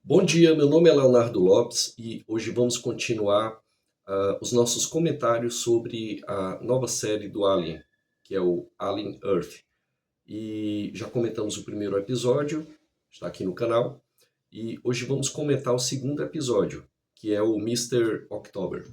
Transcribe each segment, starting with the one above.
Bom dia, meu nome é Leonardo Lopes e hoje vamos continuar os nossos comentários sobre a nova série do Alien, que é o Alien Earth. E já comentamos o primeiro episódio, está aqui no canal, e hoje vamos comentar o segundo episódio, que é o Mr. October.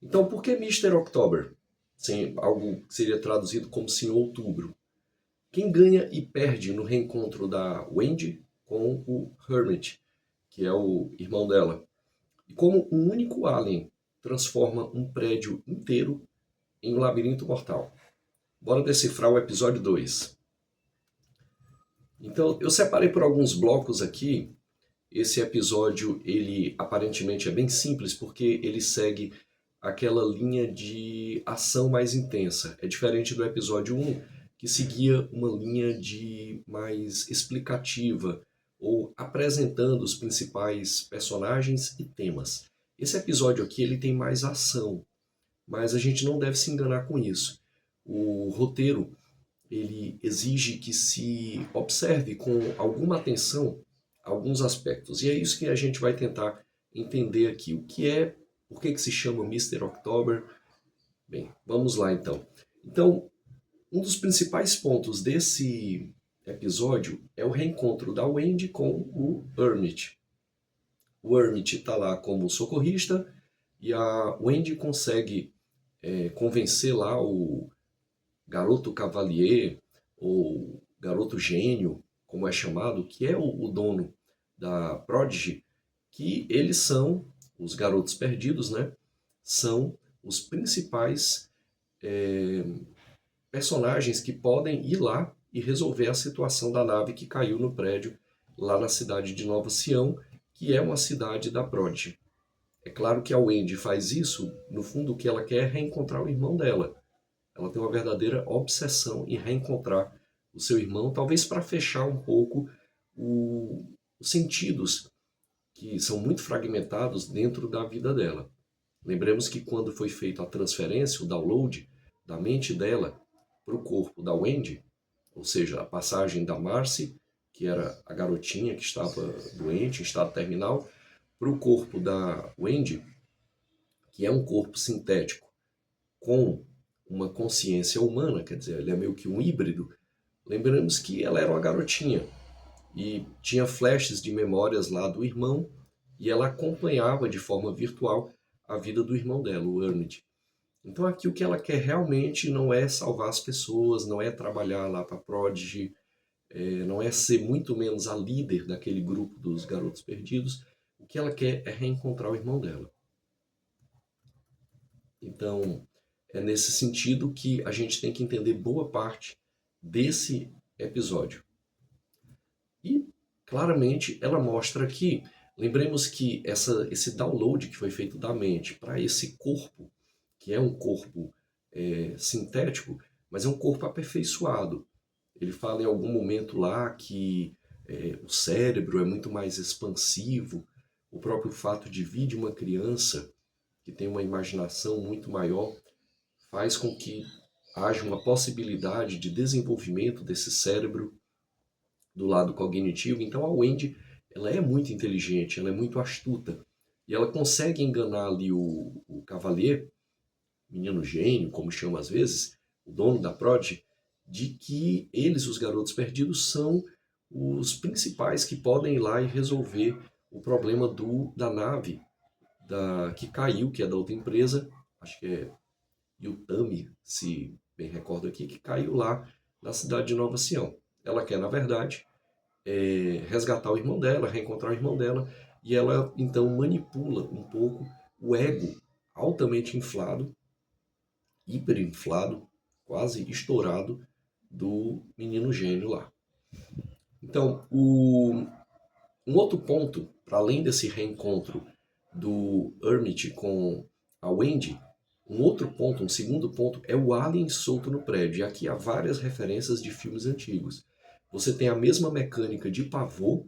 Então, por que Mr. October? Sim, algo que seria traduzido como Senhor Outubro. Quem ganha e perde no reencontro da Wendy com o Hermit, que é o irmão dela. E como um único alien transforma um prédio inteiro em um labirinto mortal. Bora decifrar o episódio 2. Então, eu separei por alguns blocos aqui. Esse episódio, ele aparentemente é bem simples, porque ele segue aquela linha de ação mais intensa. É diferente do episódio 1, que seguia uma linha de mais explicativa, ou apresentando os principais personagens e temas. Esse episódio aqui ele tem mais ação, mas a gente não deve se enganar com isso. O roteiro ele exige que se observe com alguma atenção alguns aspectos. E é isso que a gente vai tentar entender aqui. O que é, por que se chama Mr. October? Bem, vamos lá então. Então, um dos principais pontos desse episódio é o reencontro da Wendy com o Hermit. O Hermit está lá como socorrista e a Wendy consegue convencer lá o garoto cavalier ou garoto gênio, como é chamado, que é o dono da Prodigy, que eles são os garotos perdidos, né? São os principais personagens que podem ir lá e resolver a situação da nave que caiu no prédio lá na cidade de Nova Sião, que é uma cidade da Prodigy. É claro que a Wendy faz isso, no fundo o que ela quer é reencontrar o irmão dela. Ela tem uma verdadeira obsessão em reencontrar o seu irmão, talvez para fechar um pouco os sentidos que são muito fragmentados dentro da vida dela. Lembremos que quando foi feita a transferência, o download da mente dela para o corpo da Wendy, ou seja, a passagem da Marcy, que era a garotinha que estava doente, em estado terminal, para o corpo da Wendy, que é um corpo sintético com uma consciência humana, quer dizer, ele é meio que um híbrido. Lembramos que ela era uma garotinha e tinha flashes de memórias lá do irmão e ela acompanhava de forma virtual a vida do irmão dela, o Hermit. Então aqui o que ela quer realmente não é salvar as pessoas, não é trabalhar lá para a Prodigy, não é ser muito menos a líder daquele grupo dos garotos perdidos. O que ela quer é reencontrar o irmão dela. Então, é nesse sentido que a gente tem que entender boa parte desse episódio. E, claramente, ela mostra que, lembremos que esse download que foi feito da mente para esse corpo, que é um corpo sintético, mas é um corpo aperfeiçoado. Ele fala em algum momento lá que o cérebro é muito mais expansivo, o próprio fato de vir de uma criança que tem uma imaginação muito maior faz com que haja uma possibilidade de desenvolvimento desse cérebro do lado cognitivo. Então a Wendy, ela é muito inteligente, ela é muito astuta. E ela consegue enganar ali o Cavalier, menino gênio, como chama às vezes, o dono da Prodigy, de que eles, os garotos perdidos, são os principais que podem ir lá e resolver o problema da nave que caiu, que é da outra empresa, acho que é Yutami, se bem recordo aqui, que caiu lá na cidade de Nova Sião. Ela quer, na verdade, resgatar o irmão dela, reencontrar o irmão dela, e ela então manipula um pouco o ego altamente inflado, hiperinflado, quase estourado do menino gênio lá. Então, um outro ponto, para além desse reencontro do Hermit com a Wendy, um outro ponto, um segundo ponto, é o alien solto no prédio. E aqui há várias referências de filmes antigos. Você tem a mesma mecânica de pavô,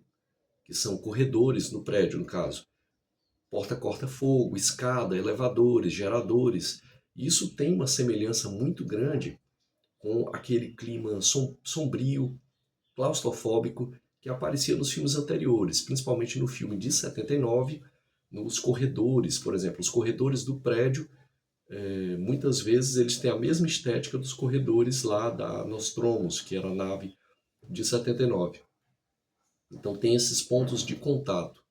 que são corredores no prédio, no caso. Porta corta-fogo, escada, elevadores, geradores. Isso tem uma semelhança muito grande com aquele clima sombrio, claustrofóbico, que aparecia nos filmes anteriores, principalmente no filme de 79, nos corredores, por exemplo. Os corredores do prédio, muitas vezes eles têm a mesma estética dos corredores lá da Nostromo, que era a nave de 79. Então tem esses pontos de contato.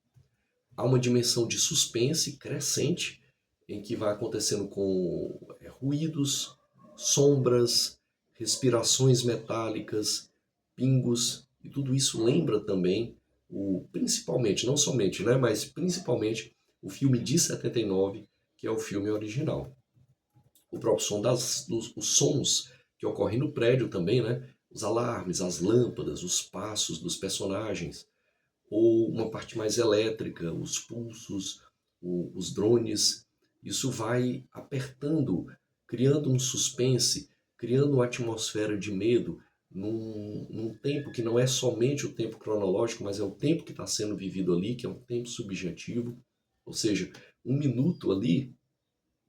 Há uma dimensão de suspense crescente, em que vai acontecendo com ruídos, sombras, respirações metálicas, pingos, e tudo isso lembra também, principalmente, não somente, né, mas principalmente o filme de 79, que é o filme original. O próprio som os sons que ocorrem no prédio também, né, os alarmes, as lâmpadas, os passos dos personagens, ou uma parte mais elétrica, os pulsos, os drones. Isso vai apertando, criando um suspense, criando uma atmosfera de medo num tempo que não é somente o tempo cronológico, mas é o tempo que está sendo vivido ali, que é um tempo subjetivo. Ou seja, um minuto ali,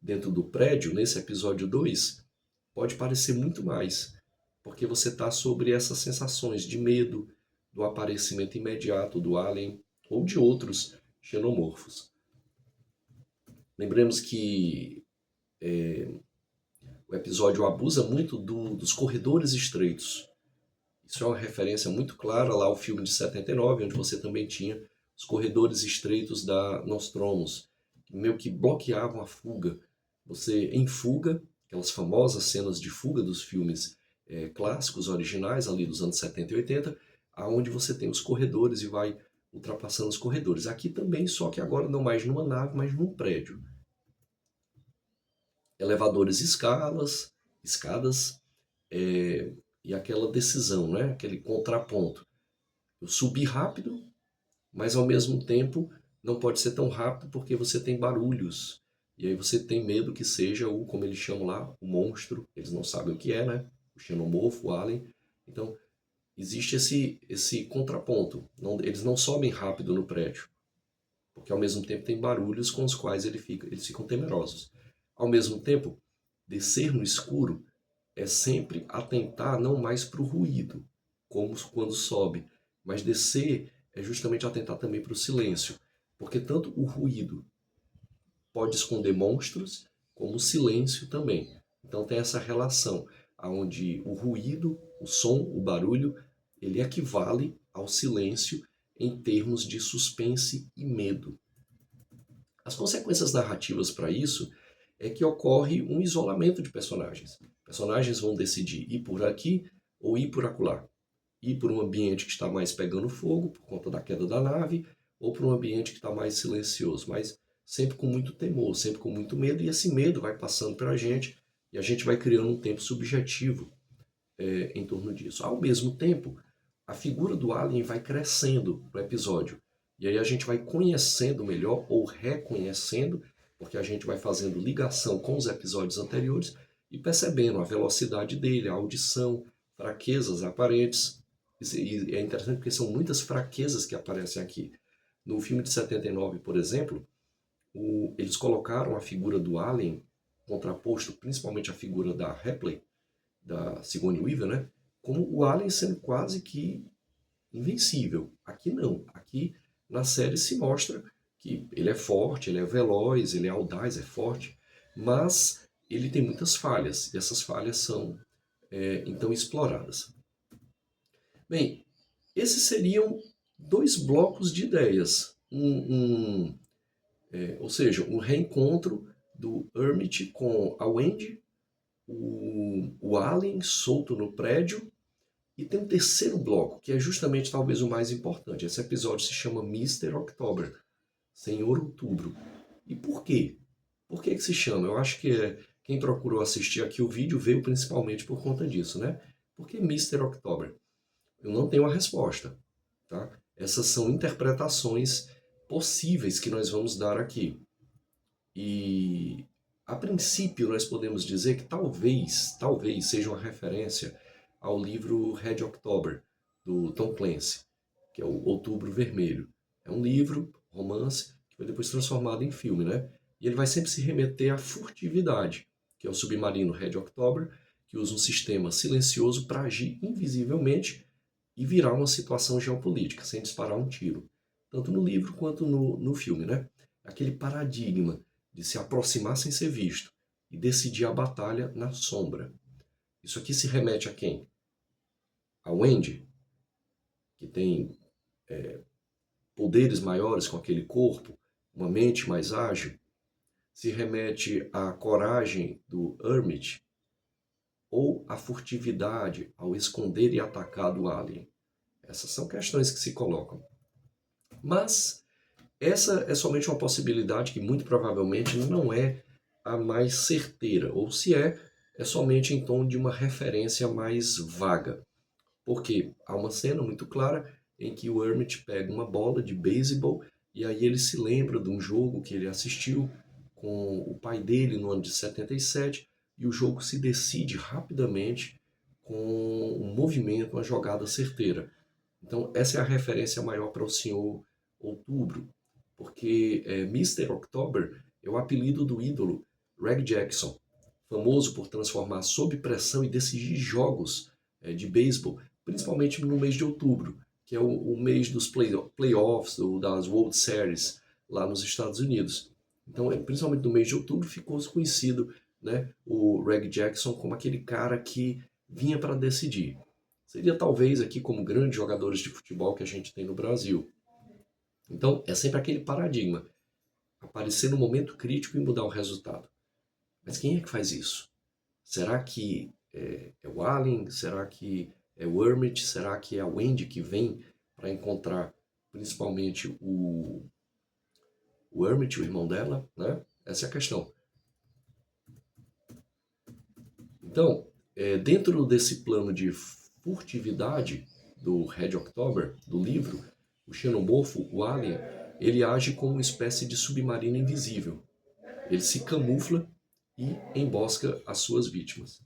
dentro do prédio, nesse episódio 2, pode parecer muito mais, porque você está sobre essas sensações de medo, do aparecimento imediato do alien ou de outros xenomorfos. Lembremos que o episódio abusa muito dos corredores estreitos. Isso é uma referência muito clara lá ao filme de 79, onde você também tinha os corredores estreitos da Nostromos, que meio que bloqueavam a fuga. Você, em fuga, aquelas famosas cenas de fuga dos filmes clássicos, originais, ali dos anos 70 e 80, aonde você tem os corredores e vai ultrapassando os corredores. Aqui também, só que agora não mais numa nave, mas num prédio. Elevadores e escadas, e aquela decisão, né? Aquele contraponto. Eu subi rápido, mas ao mesmo tempo não pode ser tão rápido porque você tem barulhos. E aí você tem medo que seja como eles chamam lá, o monstro. Eles não sabem o que é, né? O xenomorfo, o alien. Então, existe esse contraponto. Eles não sobem rápido no prédio, porque ao mesmo tempo tem barulhos com os quais eles ficam temerosos. Ao mesmo tempo, descer no escuro é sempre atentar não mais para o ruído, como quando sobe, mas descer é justamente atentar também para o silêncio, porque tanto o ruído pode esconder monstros, como o silêncio também. Então tem essa relação, onde o ruído, o som, o barulho, ele equivale ao silêncio em termos de suspense e medo. As consequências narrativas para isso é que ocorre um isolamento de personagens. Personagens vão decidir ir por aqui ou ir por acolá. Ir por um ambiente que está mais pegando fogo por conta da queda da nave, ou por um ambiente que está mais silencioso, mas sempre com muito temor, sempre com muito medo, e esse medo vai passando para a gente e a gente vai criando um tempo subjetivo em torno disso. Ao mesmo tempo, a figura do alien vai crescendo no episódio. E aí a gente vai conhecendo melhor ou reconhecendo, porque a gente vai fazendo ligação com os episódios anteriores e percebendo a velocidade dele, a audição, fraquezas aparentes. E é interessante porque são muitas fraquezas que aparecem aqui. No filme de 79, por exemplo, eles colocaram a figura do alien contraposto, principalmente a figura da Ripley, da Sigourney Weaver, né? Como o alien sendo quase que invencível. Aqui não. Aqui na série se mostra que ele é forte, ele é veloz, ele é audaz, é forte, mas ele tem muitas falhas, e essas falhas são então exploradas. Bem, esses seriam dois blocos de ideias. Ou seja, um reencontro do Hermit com a Wendy, o alien solto no prédio. E tem um terceiro bloco, que é justamente talvez o mais importante. Esse episódio se chama Mr. October, Senhor Outubro. E por quê? Por que se chama? Eu acho que quem procurou assistir aqui o vídeo veio principalmente por conta disso, né? Por que Mr. October? Eu não tenho a resposta, tá? Essas são interpretações possíveis que nós vamos dar aqui. E a princípio nós podemos dizer que talvez seja uma referência ao livro Red October, do Tom Clancy, que é o Outubro Vermelho. É um livro, romance, que foi depois transformado em filme, né? E ele vai sempre se remeter à furtividade, que é o submarino Red October, que usa um sistema silencioso para agir invisivelmente e virar uma situação geopolítica, sem disparar um tiro. Tanto no livro quanto no filme, né? Aquele paradigma de se aproximar sem ser visto e decidir a batalha na sombra. Isso aqui se remete a quem? A Wendy, que tem poderes maiores com aquele corpo, uma mente mais ágil. Se remete à coragem do Hermit ou à furtividade ao esconder e atacar do alien. Essas são questões que se colocam. Mas essa é somente uma possibilidade que muito provavelmente não é a mais certeira, ou se é somente em tom de uma referência mais vaga. Porque há uma cena muito clara em que o Hermit pega uma bola de beisebol e aí ele se lembra de um jogo que ele assistiu com o pai dele no ano de 77 e o jogo se decide rapidamente com um movimento, uma jogada certeira. Então essa é a referência maior para o Senhor Outubro, porque Mr. October é o apelido do ídolo Reg Jackson, famoso por transformar sob pressão e decidir jogos de beisebol, principalmente no mês de outubro, que é o mês dos playoffs, das World Series lá nos Estados Unidos. Então, principalmente no mês de outubro, ficou conhecido, né, o Reg Jackson como aquele cara que vinha para decidir. Seria talvez aqui como grandes jogadores de futebol que a gente tem no Brasil. Então, é sempre aquele paradigma, aparecer no momento crítico e mudar o resultado. Mas quem é que faz isso? Será que é o Alien? Será que é o Hermit? Será que é a Wendy que vem para encontrar principalmente o Hermit, o irmão dela? Né? Essa é a questão. Então, dentro desse plano de furtividade do Red October, do livro, o xenomorfo, o Alien, ele age como uma espécie de submarino invisível. Ele se camufla e embosca as suas vítimas.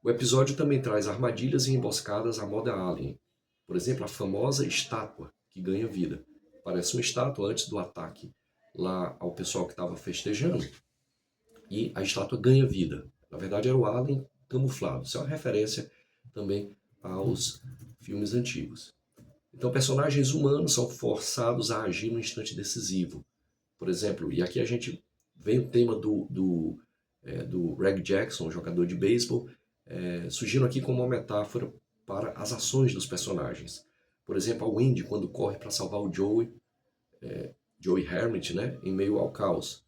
O episódio também traz armadilhas e emboscadas à moda Alien. Por exemplo, a famosa estátua que ganha vida. Parece uma estátua antes do ataque lá ao pessoal que estava festejando. E a estátua ganha vida. Na verdade, era o Alien camuflado. Isso é uma referência também aos filmes antigos. Então, personagens humanos são forçados a agir no instante decisivo. Por exemplo, e aqui a gente vem o tema do Reg Jackson, jogador de beisebol, surgindo aqui como uma metáfora para as ações dos personagens. Por exemplo, a Wendy, quando corre para salvar o Joey Hermit, né, em meio ao caos.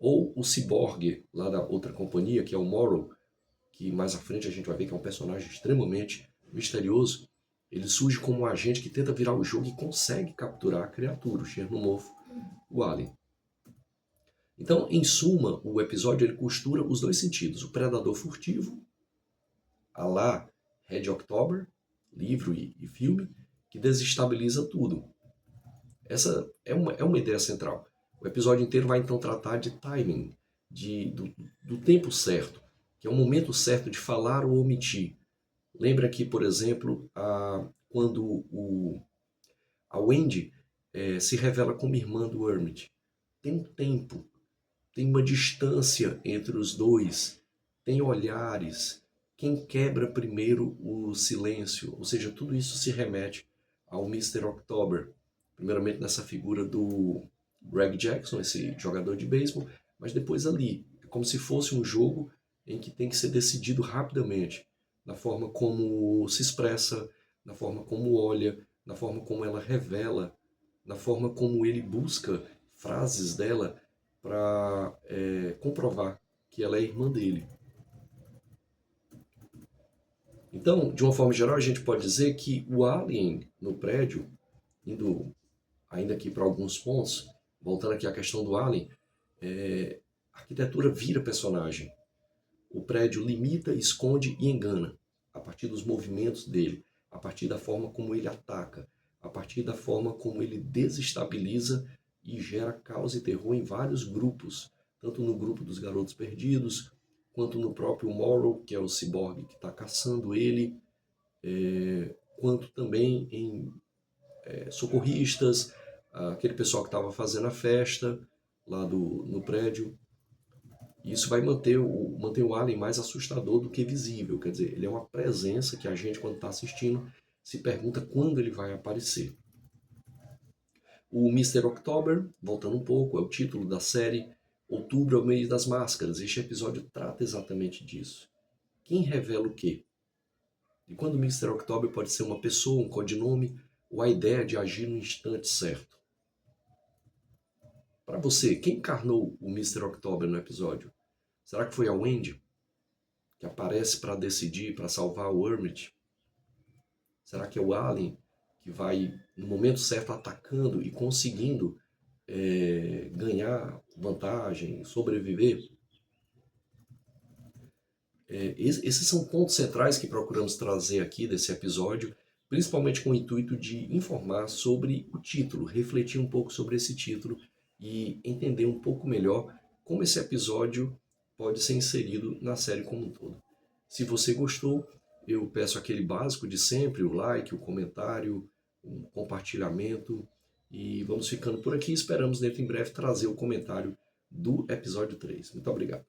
Ou o Cyborg, lá da outra companhia, que é o Morrow, que mais à frente a gente vai ver que é um personagem extremamente misterioso. Ele surge como um agente que tenta virar o jogo e consegue capturar a criatura, o xenomorfo, o Alien. Então, em suma, o episódio ele costura os dois sentidos. O predador furtivo, a lá Red October, livro e filme, que desestabiliza tudo. Essa é uma ideia central. O episódio inteiro vai então tratar de timing, do tempo certo, que é o momento certo de falar ou omitir. Lembra aqui, por exemplo, quando a Wendy se revela como irmã do Hermit. Tem um tempo, tem uma distância entre os dois, tem olhares. Quem quebra primeiro o silêncio? Ou seja, tudo isso se remete ao Mr. October. Primeiramente nessa figura do Reg Jackson, esse jogador de beisebol, mas depois ali. É como se fosse um jogo em que tem que ser decidido rapidamente. Na forma como se expressa, na forma como olha, na forma como ela revela, na forma como ele busca frases dela para comprovar que ela é irmã dele. Então, de uma forma geral, a gente pode dizer que o Alien no prédio, indo ainda aqui para alguns pontos, voltando aqui à questão do Alien, a arquitetura vira personagem. O prédio limita, esconde e engana, a partir dos movimentos dele, a partir da forma como ele ataca, a partir da forma como ele desestabiliza e gera caos e terror em vários grupos, tanto no grupo dos garotos perdidos, quanto no próprio Morrow, que é o ciborgue que está caçando ele, quanto também em socorristas, aquele pessoal que estava fazendo a festa lá no prédio. E isso vai manter o Alien mais assustador do que visível, quer dizer, ele é uma presença que a gente, quando está assistindo, se pergunta quando ele vai aparecer. O Mr. October, voltando um pouco, é o título da série. Outubro é o mês das máscaras. Este episódio trata exatamente disso. Quem revela o quê? E quando o Mr. October pode ser uma pessoa, um codinome, ou a ideia de agir no instante certo. Para você, quem encarnou o Mr. October no episódio? Será que foi a Wendy, que aparece para decidir, para salvar o Hermit? Será que é o Alien, que vai, no momento certo, atacando e conseguindo ganhar vantagem, sobreviver? Esses são pontos centrais que procuramos trazer aqui desse episódio, principalmente com o intuito de informar sobre o título, refletir um pouco sobre esse título e entender um pouco melhor como esse episódio pode ser inserido na série como um todo. Se você gostou, eu peço aquele básico de sempre, o like, o comentário, o compartilhamento, e vamos ficando por aqui. Esperamos dentro em breve trazer o comentário do episódio 3. Muito obrigado.